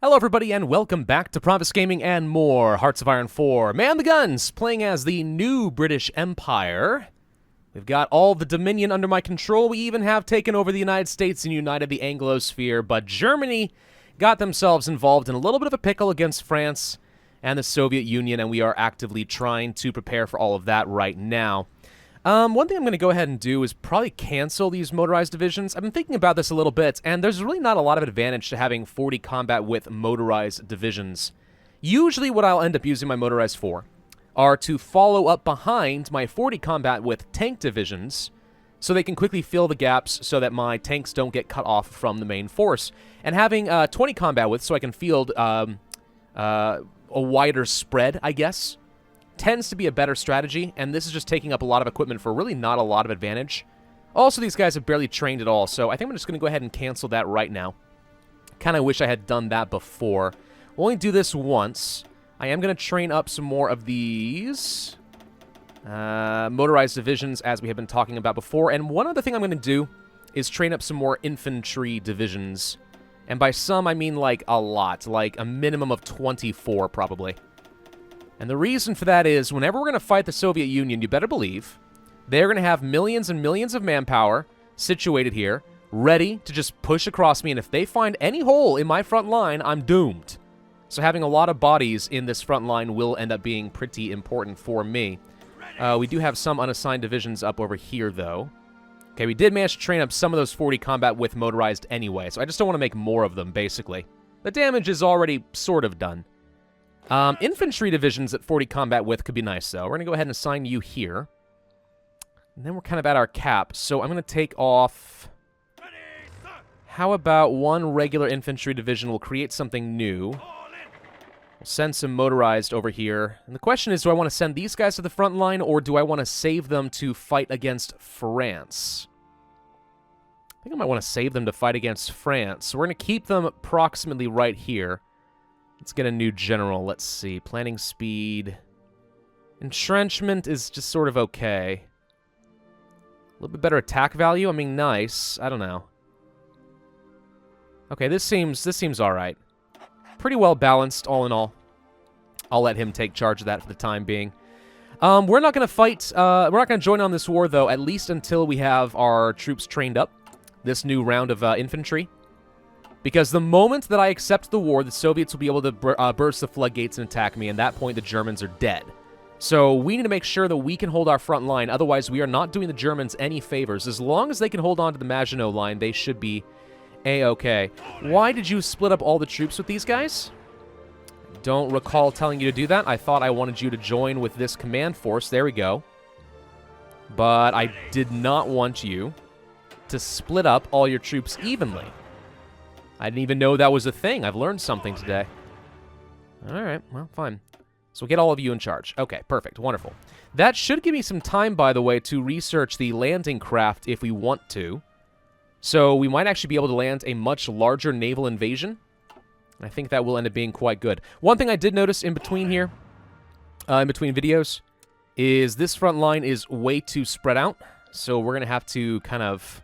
Hello everybody and welcome back to Pravus Gaming and more Hearts of Iron 4. Man the Guns, playing as the new British Empire. We've got all the Dominion under my control. We even have taken over the United States and united the Anglosphere, but Germany got themselves involved in a little bit of a pickle against France and the Soviet Union, and we are actively trying to prepare for all of that right now. One thing I'm going to go ahead and do is probably cancel these motorized divisions. I've been thinking about this a little bit, and there's really not a lot of advantage to having 40 combat with motorized divisions. Usually what I'll end up using my motorized for are to follow up behind my 40 combat with tank divisions so they can quickly fill the gaps so that my tanks don't get cut off from the main force. And having 20 combat with so I can field a wider spread, I guess, tends to be a better strategy, and this is just taking up a lot of equipment for really not a lot of advantage. Also, these guys have barely trained at all, so I think I'm just going to go ahead and cancel that right now. Kind of wish I had done that before. We'll only do this once. I am going to train up some more of these motorized divisions, as we have been talking about before, and one other thing I'm going to do is train up some more infantry divisions. And by some, I mean like a lot, like a minimum of 24 probably. And the reason for that is, whenever we're going to fight the Soviet Union, you better believe they're going to have millions and millions of manpower situated here, ready to just push across me, and if they find any hole in my front line, I'm doomed. So having a lot of bodies in this front line will end up being pretty important for me. We do have some unassigned divisions up over here, though. Okay, we did manage to train up some of those 40 combat with motorized anyway, so I just don't want to make more of them, basically. The damage is already sort of done. Infantry divisions at 40 combat with could be nice, though. We're going to go ahead and assign you here. And then we're kind of at our cap, so I'm going to take off... How about one regular infantry division? We'll create something new. We'll send some motorized over here. And the question is, do I want to send these guys to the front line, or do I want to save them to fight against France? I think I might want to save them to fight against France. So we're going to keep them approximately right here. Let's get a new general. Let's see. Planning speed. Entrenchment is just sort of okay. A little bit better attack value. I mean, nice. I don't know. Okay, this seems all right. Pretty well balanced, all in all. I'll let him take charge of that for the time being. We're not going to fight. We're not going to join on this war, though, at least until we have our troops trained up. This new round of infantry. Because the moment that I accept the war, the Soviets will be able to burst the floodgates and attack me, and at that point the Germans are dead. So we need to make sure that we can hold our front line, otherwise we are not doing the Germans any favors. As long as they can hold on to the Maginot Line, they should be A-okay. Why did you split up all the troops with these guys? Don't recall telling you to do that. I thought I wanted you to join with this command force. There we go. But I did not want you to split up all your troops evenly. I didn't even know that was a thing. I've learned something today. Alright, well, fine. So we'll get all of you in charge. Okay, perfect. Wonderful. That should give me some time, by the way, to research the landing craft if we want to. So we might actually be able to land a much larger naval invasion. I think that will end up being quite good. One thing I did notice in between here, in between videos, is this front line is way too spread out. So we're going to have to kind of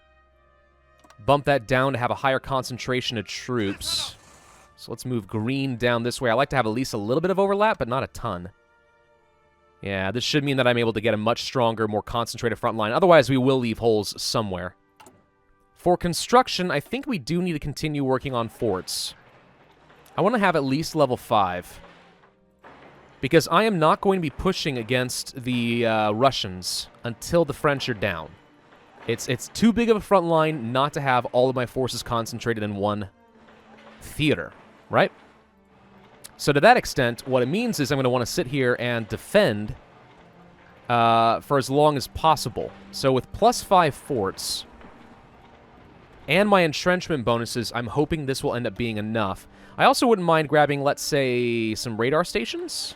bump that down to have a higher concentration of troops. So let's move green down this way. I like to have at least a little bit of overlap, but not a ton. Yeah, this should mean that I'm able to get a much stronger, more concentrated front line. Otherwise, we will leave holes somewhere. For construction, I think we do need to continue working on forts. I want to have at least level 5. Because I am not going to be pushing against the Russians until the French are down. It's too big of a front line not to have all of my forces concentrated in one theater, right? So to that extent, what it means is I'm going to want to sit here and defend for as long as possible. So with +5 forts and my entrenchment bonuses, I'm hoping this will end up being enough. I also wouldn't mind grabbing, let's say, some radar stations.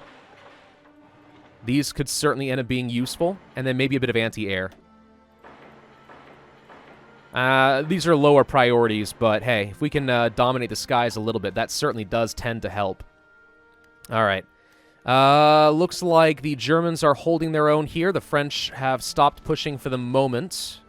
These could certainly end up being useful, and then maybe a bit of anti-air. These are lower priorities, but hey, if we can dominate the skies a little bit, that certainly does tend to help. Alright. Looks like the Germans are holding their own here. The French have stopped pushing for the moment.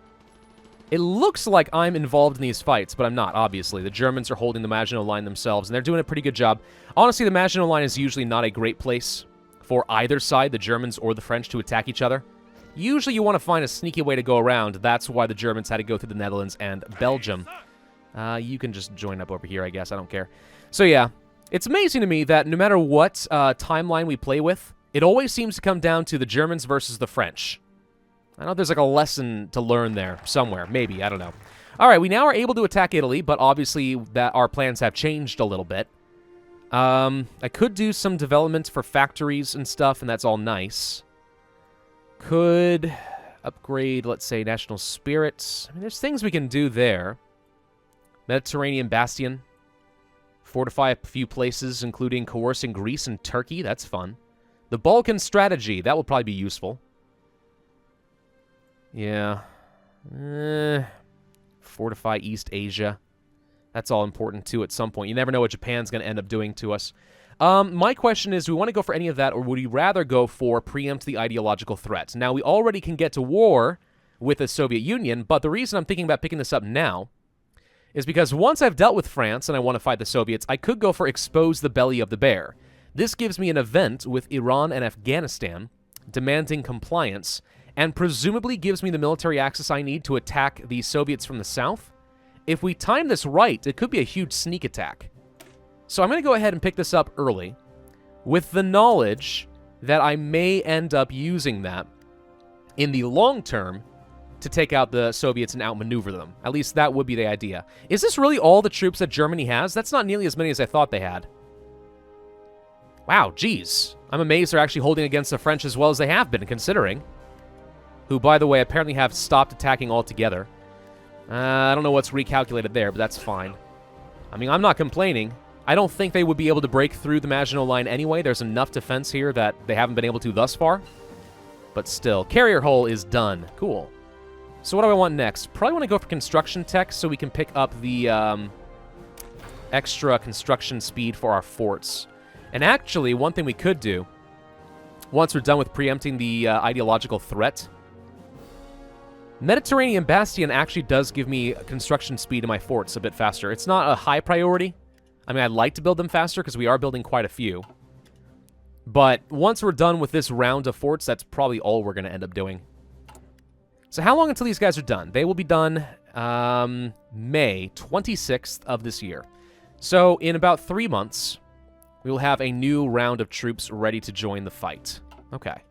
It looks like I'm involved in these fights, but I'm not, obviously. The Germans are holding the Maginot Line themselves, and they're doing a pretty good job. Honestly, the Maginot Line is usually not a great place for either side, the Germans or the French, to attack each other. Usually you want to find a sneaky way to go around. That's why the Germans had to go through the Netherlands and Belgium. You can just join up over here, I guess. I don't care. So yeah, it's amazing to me that no matter what timeline we play with, it always seems to come down to the Germans versus the French. I know there's like a lesson to learn there somewhere. Maybe. I don't know. All right, we now are able to attack Italy, but obviously that our plans have changed a little bit. I could do some development for factories and stuff, and that's all nice. Could upgrade, let's say, national spirits. I mean, there's things we can do there. Mediterranean bastion. Fortify a few places, including coercing Greece and Turkey. That's fun. The Balkan strategy. That will probably be useful. Yeah. Fortify East Asia. That's all important, too, at some point. You never know what Japan's going to end up doing to us. My question is, do we want to go for any of that, or would we rather go for preempt the ideological threat? Now, we already can get to war with the Soviet Union, but the reason I'm thinking about picking this up now is because once I've dealt with France and I want to fight the Soviets, I could go for expose the belly of the bear. This gives me an event with Iran and Afghanistan demanding compliance, and presumably gives me the military access I need to attack the Soviets from the south. If we time this right, it could be a huge sneak attack. So I'm going to go ahead and pick this up early, with the knowledge that I may end up using that in the long term to take out the Soviets and outmaneuver them. At least that would be the idea. Is this really all the troops that Germany has? That's not nearly as many as I thought they had. Wow, geez. I'm amazed they're actually holding against the French as well as they have been, considering. Who, by the way, apparently have stopped attacking altogether. I don't know what's recalculated there, but that's fine. I mean, I'm not complaining. I don't think they would be able to break through the Maginot Line anyway. There's enough defense here that they haven't been able to thus far. But still, carrier hull is done. Cool. So what do I want next? Probably want to go for construction tech so we can pick up the extra construction speed for our forts. And actually, one thing we could do, once we're done with preempting the ideological threat, Mediterranean Bastion actually does give me construction speed in my forts a bit faster. It's not a high priority. I mean, I'd like to build them faster because we are building quite a few. But once we're done with this round of forts, that's probably all we're going to end up doing. So how long until these guys are done? They will be done May 26th of this year. So in about 3 months, we will have a new round of troops ready to join the fight. Okay.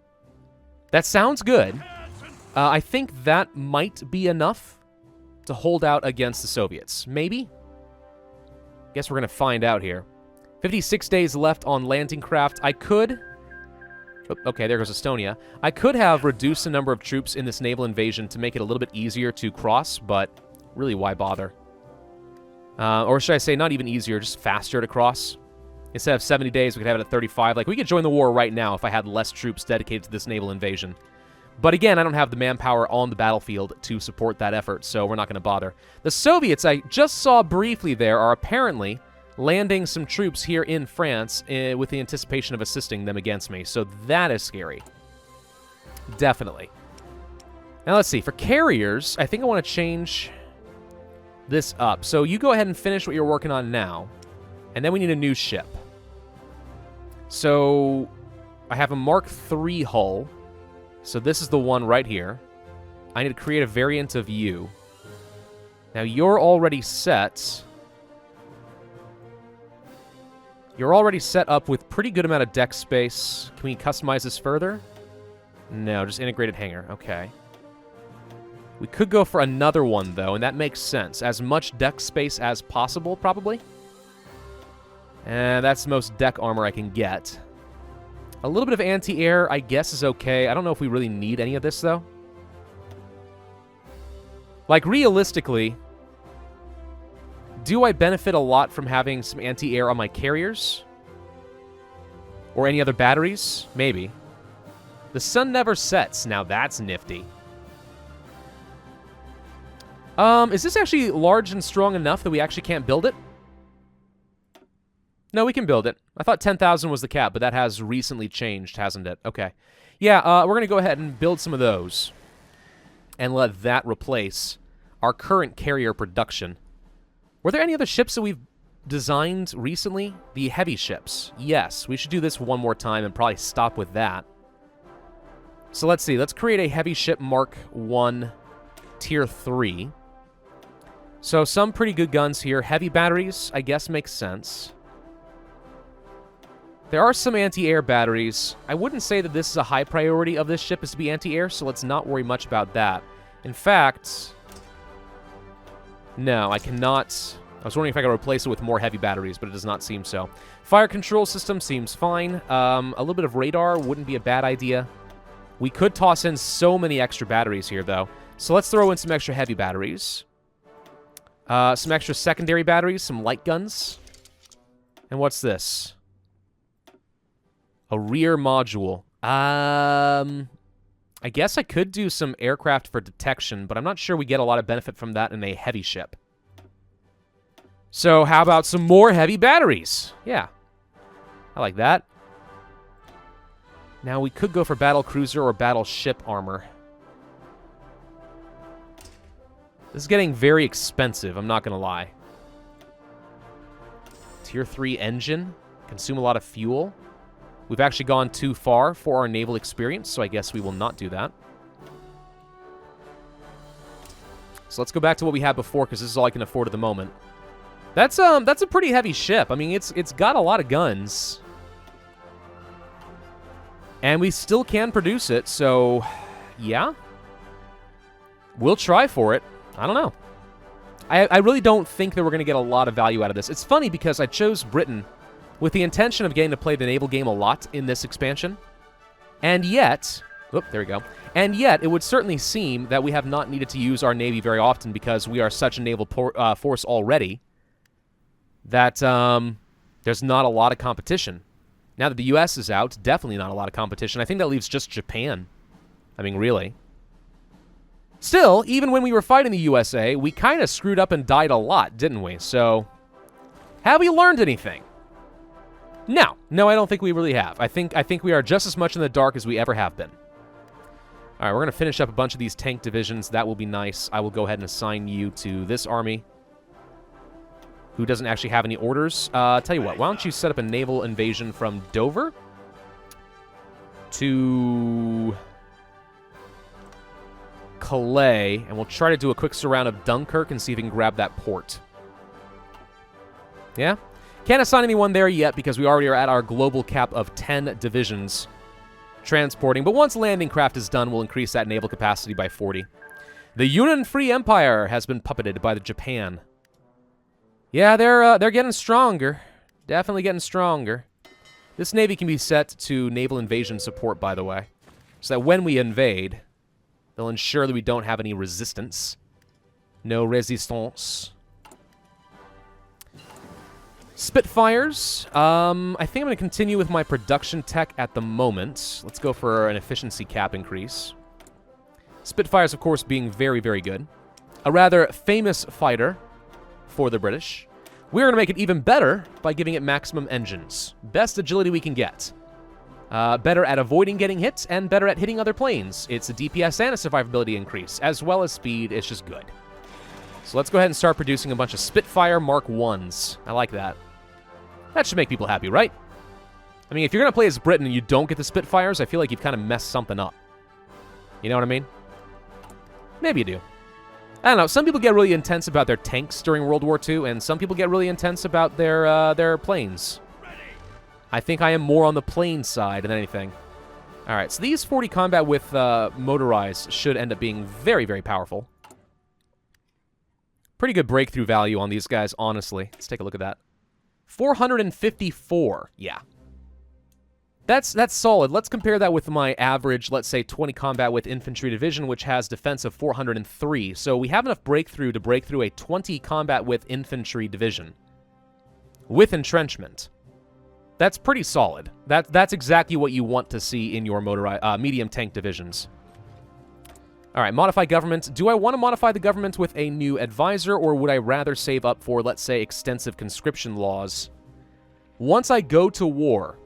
That sounds good. I think that might be enough to hold out against the Soviets. Maybe? Guess we're going to find out here. 56 days left on landing craft. I could... Oh, okay, there goes Estonia. I could have reduced the number of troops in this naval invasion to make it a little bit easier to cross, but really, why bother? Or should I say, not even easier, just faster to cross? Instead of 70 days, we could have it at 35. Like, we could join the war right now if I had less troops dedicated to this naval invasion. But again, I don't have the manpower on the battlefield to support that effort, so we're not going to bother. The Soviets, I just saw briefly there, are apparently landing some troops here in France with the anticipation of assisting them against me. So that is scary. Definitely. Now, let's see. For carriers, I think I want to change this up. So you go ahead and finish what you're working on now. And then we need a new ship. So I have a Mark III hull. So this is the one right here. I need to create a variant of you. Now, you're already set. You're already set up with pretty good amount of deck space. Can we customize this further? No, just integrated hangar. Okay. We could go for another one, though, and that makes sense. As much deck space as possible, probably. And that's the most deck armor I can get. A little bit of anti-air, I guess, is okay. I don't know if we really need any of this, though. Like, realistically, do I benefit a lot from having some anti-air on my carriers? Or any other batteries? Maybe. The sun never sets. Now that's nifty. Is this actually large and strong enough that we actually can't build it? No, we can build it. I thought 10,000 was the cap, but that has recently changed, hasn't it? Okay. Yeah, we're going to go ahead and build some of those. And let that replace our current carrier production. Were there any other ships that we've designed recently? The heavy ships. Yes, we should do this one more time and probably stop with that. So let's see. Let's create a heavy ship Mark 1 Tier 3. So some pretty good guns here. Heavy batteries, I guess, makes sense. There are some anti-air batteries. I wouldn't say that this is a high priority of this ship is to be anti-air, so let's not worry much about that. In fact, no, I cannot. I was wondering if I could replace it with more heavy batteries, but it does not seem so. Fire control system seems fine. A little bit of radar wouldn't be a bad idea. We could toss in so many extra batteries here, though. So let's throw in some extra heavy batteries. Some extra secondary batteries, some light guns. And what's this? A rear module. I guess I could do some aircraft for detection, but I'm not sure we get a lot of benefit from that in a heavy ship. So how about some more heavy batteries? Yeah, I like that. Now we could go for battle cruiser or battleship armor. This is getting very expensive, I'm not going to lie. Tier 3 engine. Consume a lot of fuel. We've actually gone too far for our naval experience, so I guess we will not do that. So let's go back to what we had before, because this is all I can afford at the moment. That's a pretty heavy ship. I mean, it's got a lot of guns. And we still can produce it, so yeah. We'll try for it. I don't know. I really don't think that we're going to get a lot of value out of this. It's funny because I chose Britain with the intention of getting to play the naval game a lot in this expansion. And yet, oh, there we go. And yet, it would certainly seem that we have not needed to use our Navy very often because we are such a naval force already that there's not a lot of competition. Now that the U.S. is out, definitely not a lot of competition. I think that leaves just Japan. I mean, really. Still, even when we were fighting the USA, we kind of screwed up and died a lot, didn't we? So, have we learned anything? No. No, I don't think we really have. I think we are just as much in the dark as we ever have been. All right, we're going to finish up a bunch of these tank divisions. That will be nice. I will go ahead and assign you to this army, who doesn't actually have any orders. Tell you what, why don't you set up a naval invasion from Dover to Calais, and we'll try to do a quick surround of Dunkirk and see if we can grab that port. Yeah? Can't assign anyone there yet because we already are at our global cap of 10 divisions transporting, but once landing craft is done, we'll increase that naval capacity by 40. The Yunnan Free Empire has been puppeted by the Japan. Yeah, they're getting stronger. Definitely getting stronger. This navy can be set to naval invasion support, by the way, so that when we invade, they'll ensure that we don't have any resistance. No resistance. Spitfires. I think I'm going to continue with my production tech at the moment. Let's go for an efficiency cap increase. Spitfires, of course, being very, very good. A rather famous fighter for the British. We're going to make it even better by giving it maximum engines. Best agility we can get. Better at avoiding getting hit, and better at hitting other planes. It's a DPS and a survivability increase, as well as speed. It's just good. So let's go ahead and start producing a bunch of Spitfire Mark 1s. I like that. That should make people happy, right? I mean, if you're going to play as Britain and you don't get the Spitfires, I feel like you've kind of messed something up. You know what I mean? Maybe you do. I don't know. Some people get really intense about their tanks during World War II, and some people get really intense about their planes. I think I am more on the plane side than anything. All right, so these 40 combat with motorized should end up being very, very powerful. Pretty good breakthrough value on these guys, honestly. Let's take a look at that. 454. Yeah. That's solid. Let's compare that with my average, let's say, 20 combat with infantry division, which has defense of 403. So we have enough breakthrough to break through a 20 combat with infantry division. With entrenchment. That's pretty solid. That's exactly what you want to see in your medium tank divisions. All right, modify government. Do I want to modify the government with a new advisor, or would I rather save up for, let's say, extensive conscription laws? Once I go to war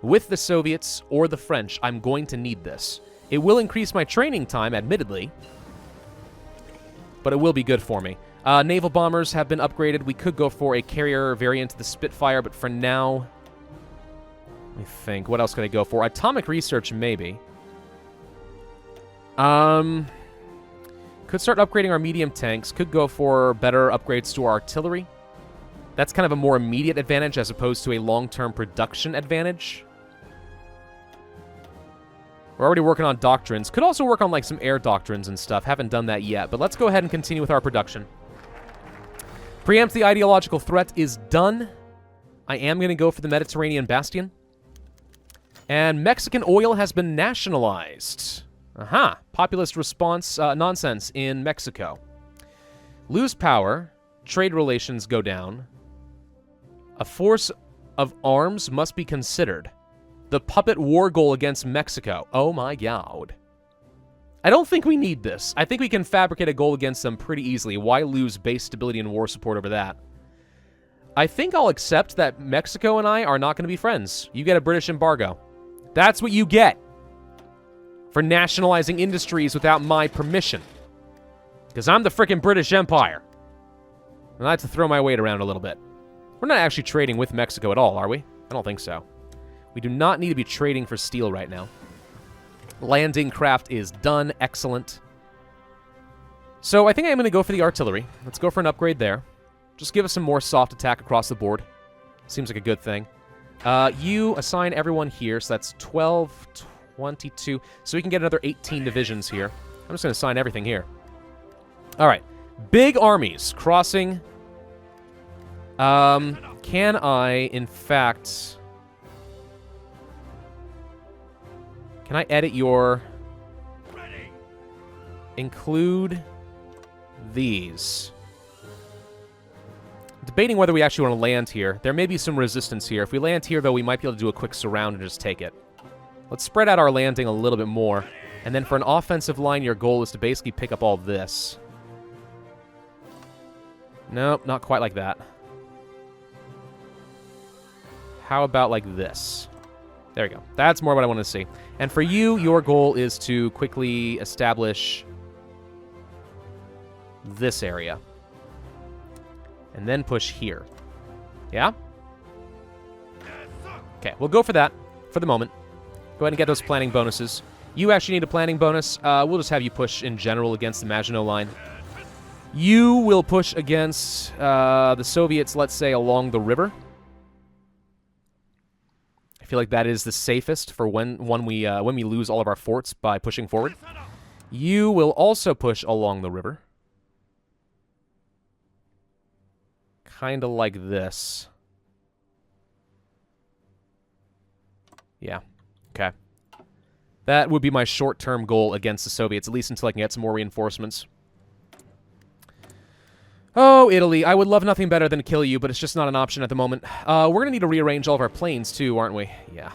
with the Soviets or the French, I'm going to need this. It will increase my training time, admittedly, but it will be good for me. Naval bombers have been upgraded. We could go for a carrier variant of the Spitfire, but for now, let me think. What else could I go for? Atomic research, maybe. Could start upgrading our medium tanks. Could go for better upgrades to our artillery. That's kind of a more immediate advantage as opposed to a long-term production advantage. We're already working on doctrines. Could also work on, like, some air doctrines and stuff. Haven't done that yet, but let's go ahead and continue with our production. Preempt the ideological threat is done. I am going to go for the Mediterranean Bastion. And Mexican oil has been nationalized. Aha. Populist response nonsense in Mexico. Lose power. Trade relations go down. A force of arms must be considered. The puppet war goal against Mexico. Oh my god. I don't think we need this. I think we can fabricate a goal against them pretty easily. Why lose base stability and war support over that? I think I'll accept that Mexico and I are not going to be friends. You get a British embargo. That's what you get for nationalizing industries without my permission. Because I'm the frickin' British Empire. And I have to throw my weight around a little bit. We're not actually trading with Mexico at all, are we? I don't think so. We do not need to be trading for steel right now. Landing craft is done. Excellent. So I think I'm going to go for the artillery. Let's go for an upgrade there. Just give us some more soft attack across the board. Seems like a good thing. You assign everyone here, so that's 12, 22. So we can get another 18 divisions here. I'm just going to assign everything here. All right. Big armies crossing. Can I, in fact... Can I edit your... Include these. Debating whether we actually want to land here. There may be some resistance here. If we land here, though, we might be able to do a quick surround and just take it. Let's spread out our landing a little bit more. And then for an offensive line, your goal is to basically pick up all this. Nope, not quite like that. How about like this? There we go. That's more what I want to see. And for you, your goal is to quickly establish this area. And then push here. Yeah? Okay, we'll go for that for the moment. Go ahead and get those planning bonuses. You actually need a planning bonus. We'll just have you push in general against the Maginot Line. You will push against the Soviets, let's say, along the river. I feel like that is the safest for when we lose all of our forts by pushing forward. You will also push along the river. Kind of like this. Yeah. Okay. That would be my short-term goal against the Soviets, at least until I can get some more reinforcements. Oh, Italy. I would love nothing better than to kill you, but it's just not an option at the moment. We're going to need to rearrange all of our planes, too, aren't we? Yeah.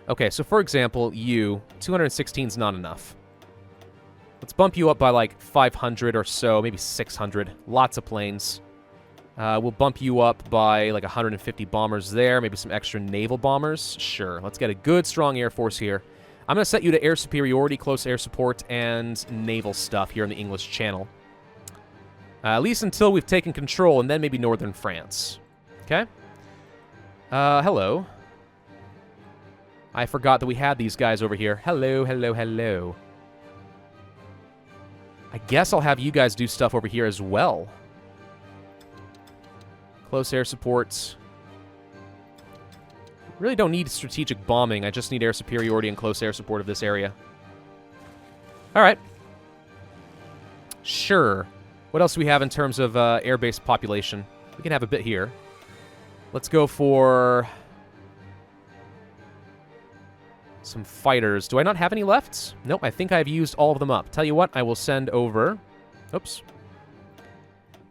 Okay, so for example, you, 216 is not enough. Let's bump you up by like 500 or so, maybe 600. Lots of planes. We'll bump you up by like 150 bombers there, maybe some extra naval bombers. Sure, let's get a good, strong air force here. I'm going to set you to air superiority, close air support, and naval stuff here in the English Channel. At least until we've taken control, and then maybe northern France. Okay? Hello. I forgot that we had these guys over here. Hello, hello, hello. I guess I'll have you guys do stuff over here as well. Close air supports. Really don't need strategic bombing. I just need air superiority and close air support of this area. Alright. Sure. What else do we have in terms of air-based population? We can have a bit here. Let's go for some fighters. Do I not have any left? Nope, I think I've used all of them up. Tell you what, I will send over... Oops.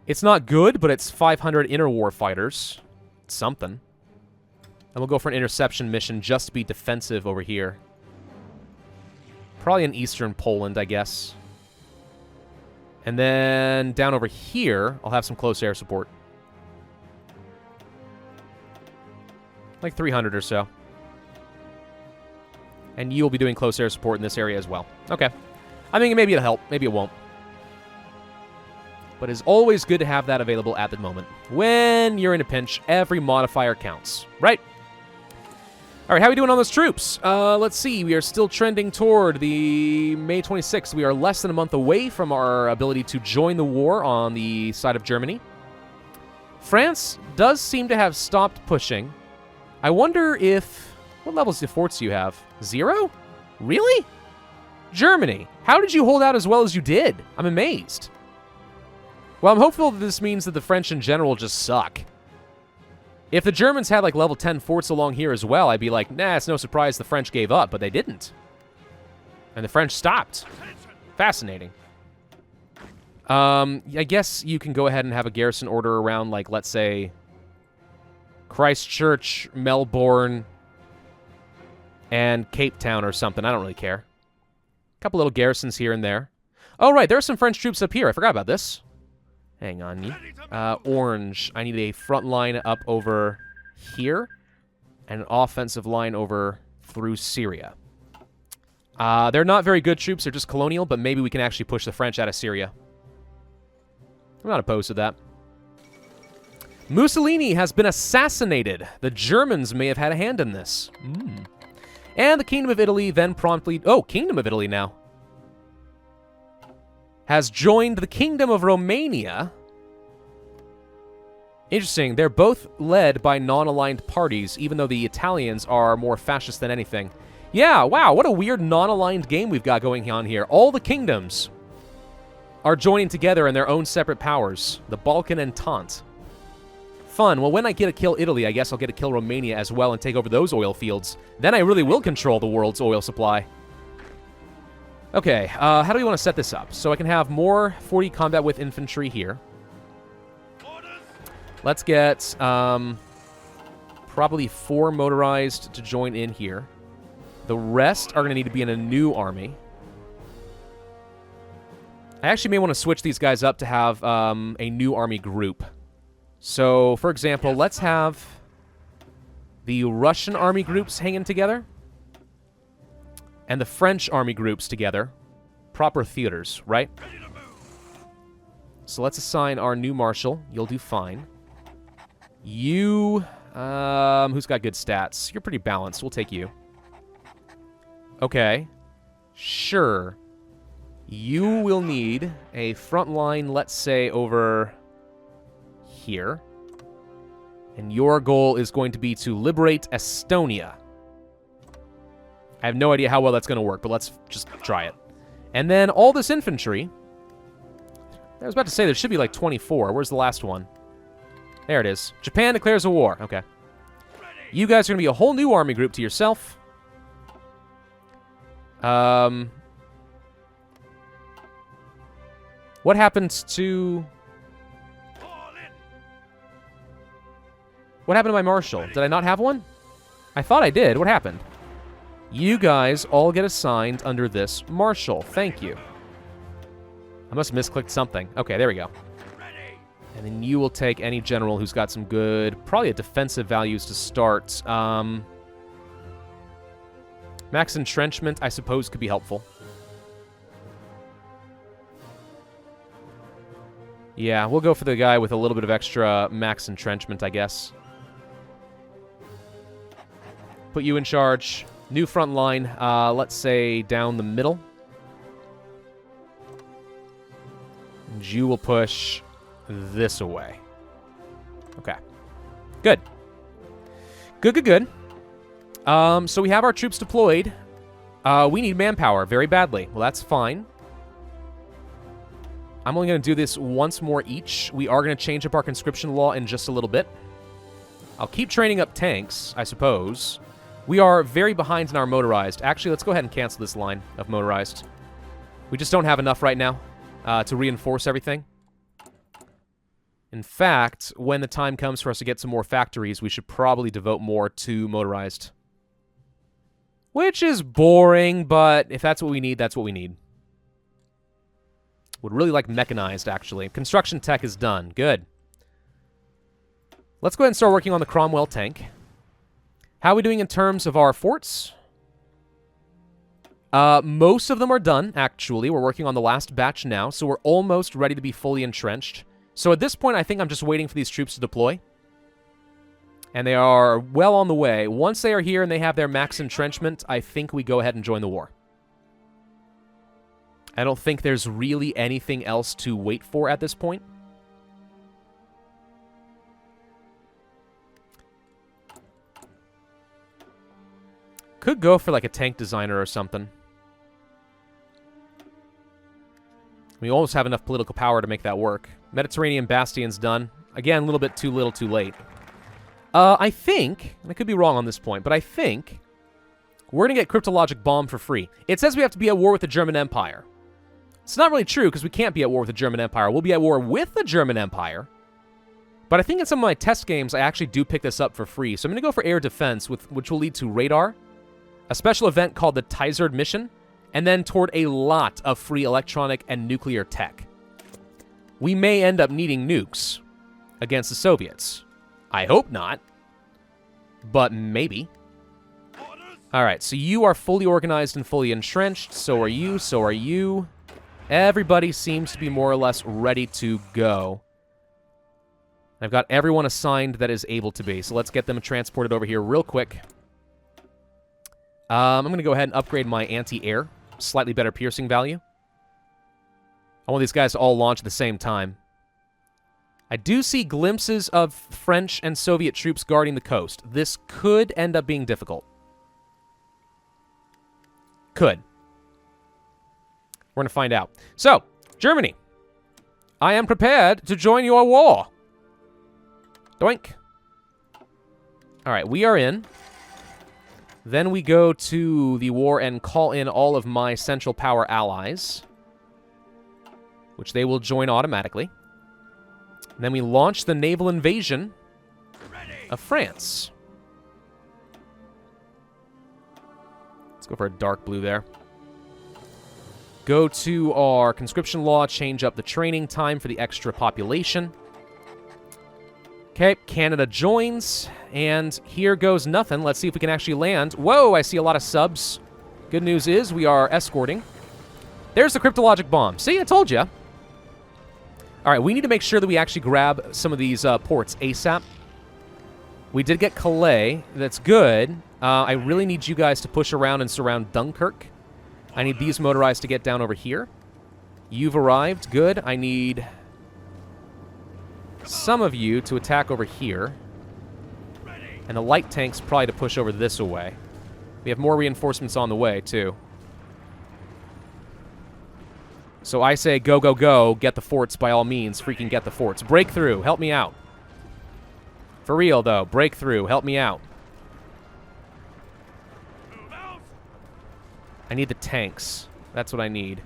It's not good, but it's 500 Interwar Fighters. It's something. And we'll go for an interception mission just to be defensive over here. Probably in eastern Poland, I guess. And then down over here, I'll have some close air support. Like 300 or so. And you'll be doing close air support in this area as well. Okay. I mean, maybe it'll help. Maybe it won't. but it's always good to have that available at the moment. When you're in a pinch, every modifier counts, right? All right, how are we doing on those troops? Let's see. We are still trending toward the May 26th. We are less than a month away from our ability to join the war on the side of Germany. France does seem to have stopped pushing. I wonder if... What levels of forts do you have? 0? Really? Germany, how did you hold out as well as you did? I'm amazed. Well, I'm hopeful that this means that the French in general just suck. If the Germans had, like, level 10 forts along here as well, I'd be like, nah, it's no surprise the French gave up, but they didn't. And the French stopped. Fascinating. I guess you can go ahead and have a garrison order around, like, let's say, Christchurch, Melbourne, and Cape Town or something. I don't really care. A couple little garrisons here and there. Oh, right, there are some French troops up here. I forgot about this. Hang on. Orange. I need a front line up over here and an offensive line over through Syria. They're not very good troops. They're just colonial, but maybe we can actually push the French out of Syria. I'm not opposed to that. Mussolini has been assassinated. The Germans may have had a hand in this. And the Kingdom of Italy then promptly... Oh, Kingdom of Italy now has joined the Kingdom of Romania. Interesting. They're both led by non-aligned parties, even though the Italians are more fascist than anything. Yeah, wow, what a weird non-aligned game we've got going on here. All the kingdoms are joining together in their own separate powers. The Balkan Entente. Fun. Well, when I get to kill Italy, I guess I'll get to kill Romania as well and take over those oil fields. Then I really will control the world's oil supply. Okay, how do we want to set this up? So I can have more 40 combat with infantry here. Let's get probably 4 motorized to join in here. The rest are going to need to be in a new army. I actually may want to switch these guys up to have a new army group. So, for example, let's have the Russian army groups hanging together and the French army groups together. Proper theaters, right? So let's assign our new marshal. You'll do fine. You, who's got good stats? You're pretty balanced. We'll take you. Okay. Sure. You will need a front line, let's say, over here. And your goal is going to be to liberate Estonia. I have no idea how well that's going to work, but let's just try it. And then all this infantry... I was about to say there should be like 24. Where's the last one? There it is. Japan declares a war. Okay. You guys are going to be a whole new army group to yourself. What happened to... What happened to my marshal? Did I not have one? I thought I did. What happened? You guys all get assigned under this marshal. Thank you. I must have misclicked something. Okay, there we go. And then you will take any general who's got some good, probably a defensive values to start. Max entrenchment, I suppose, could be helpful. Yeah, we'll go for the guy with a little bit of extra max entrenchment, I guess. Put you in charge. New front line, let's say down the middle. And you will push this away. Okay. Good. Good. So we have our troops deployed. We need manpower very badly. Well, that's fine. I'm only going to do this once more each. We are going to change up our conscription law in just a little bit. I'll keep training up tanks, I suppose. We are very behind in our motorized. Actually, let's go ahead and cancel this line of motorized. We just don't have enough right now to reinforce everything. In fact, when the time comes for us to get some more factories, we should probably devote more to motorized. Which is boring, but if that's what we need, that's what we need. Would really like mechanized, actually. Construction tech is done. Good. Let's go ahead and start working on the Cromwell tank. How are we doing in terms of our forts? Most of them are done, actually. We're working on the last batch now, so we're almost ready to be fully entrenched. So at this point, I think I'm just waiting for these troops to deploy. And they are well on the way. Once they are here and they have their max entrenchment, I think we go ahead and join the war. I don't think there's really anything else to wait for at this point. Could go for like a tank designer or something. We almost have enough political power to make that work. Mediterranean Bastion's done. Again, a little bit too little too late. I think, and I could be wrong on this point, but I think we're going to get Cryptologic Bomb for free. It says we have to be at war with the German Empire. It's not really true, because we can't be at war with the German Empire. We'll be at war with the German Empire. But I think in some of my test games, I actually do pick this up for free. So I'm going to go for air defense, which will lead to radar, a special event called the Tizard Mission, and then toward a lot of free electronic and nuclear tech. We may end up needing nukes against the Soviets. I hope not, but maybe. All right, so you are fully organized and fully entrenched. So are you, so are you. Everybody seems to be more or less ready to go. I've got everyone assigned that is able to be, so let's get them transported over here real quick. I'm going to go ahead and upgrade my anti-air. Slightly better piercing value. I want these guys to all launch at the same time. I do see glimpses of French and Soviet troops guarding the coast. This could end up being difficult. Could. We're going to find out. So, Germany. I am prepared to join your war. Doink. All right, we are in. Then we go to the war and call in all of my Central Power allies, which they will join automatically. And then we launch the naval invasion of France. Let's go for a dark blue there. Go to our conscription law, change up the training time for the extra population. Okay, Canada joins, and here goes nothing. Let's see if we can actually land. Whoa, I see a lot of subs. Good news is we are escorting. There's the cryptologic bomb. See, I told you. All right, we need to make sure that we actually grab some of these ports ASAP. We did get Calais. That's good. I really need you guys to push around and surround Dunkirk. I need these motorized to get down over here. You've arrived. Good. I need some of you to attack over here. And the light tanks probably to push over this way. We have more reinforcements on the way, too. So I say go, go, go. Get the forts by all means. Freaking get the forts. Break through. Help me out. For real, though. Break through. Help me out. I need the tanks. That's what I need.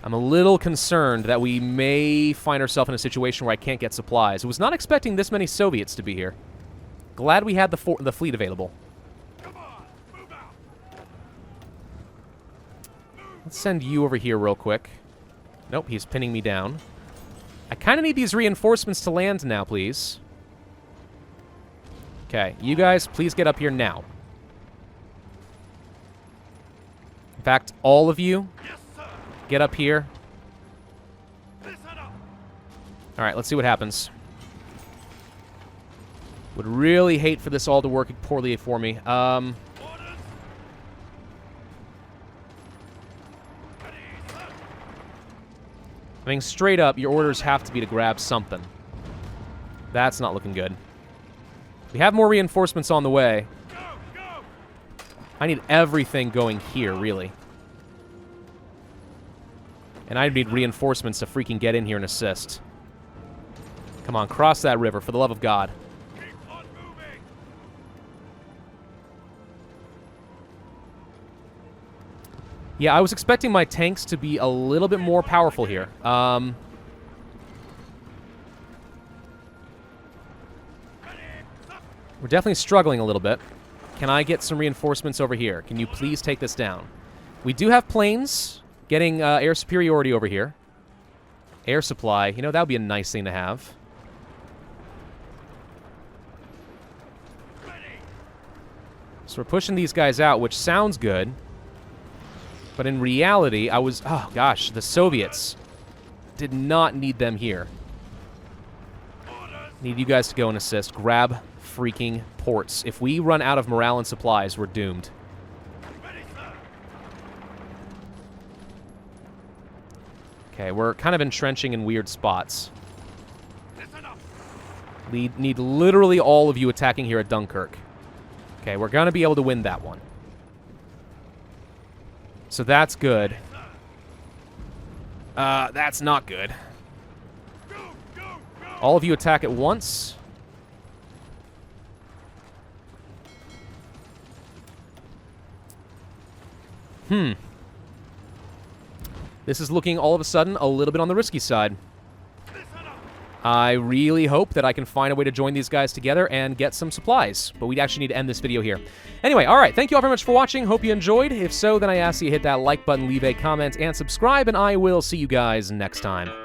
I'm a little concerned that we may find ourselves in a situation where I can't get supplies. I was not expecting this many Soviets to be here. Glad we had the fleet available. Come on, move out. Let's send you over here real quick. Nope, he's pinning me down. I kind of need these reinforcements to land now, please. Okay, you guys, please get up here now. In fact, all of you, Yes, sir. get up here. Listen up. All right, let's see what happens. Would really hate for this all to work poorly for me. Orders. Ready, sir. I mean, straight up, your orders have to be to grab something. That's not looking good. We have more reinforcements on the way. Go, go. I need everything going here, really. And I need reinforcements to freaking get in here and assist. Come on, cross that river, for the love of God. Keep on moving. Yeah, I was expecting my tanks to be a little bit more powerful here. Ready. Sir. We're definitely struggling a little bit. Can I get some reinforcements over here? Can you please take this down? We do have planes getting air superiority over here. Air supply. You know, that would be a nice thing to have. So we're pushing these guys out, which sounds good. But in reality, oh gosh, the Soviets did not need them here. Need you guys to go and assist. Grab freaking ports. If we run out of morale and supplies, we're doomed. Ready, sir. Okay, we're kind of entrenching in weird spots. Listen up. Need literally all of you attacking here at Dunkirk. Okay, we're going to be able to win that one. So that's good. That's not good. Go, go, go. All of you attack at once. This is looking all of a sudden a little bit on the risky side. Listen up. I really hope that I can find a way to join these guys together and get some supplies, but we actually need to end this video here. Anyway, all right, thank you all very much for watching. Hope you enjoyed. If so, then I ask you to hit that like button, leave a comment, and subscribe, and I will see you guys next time.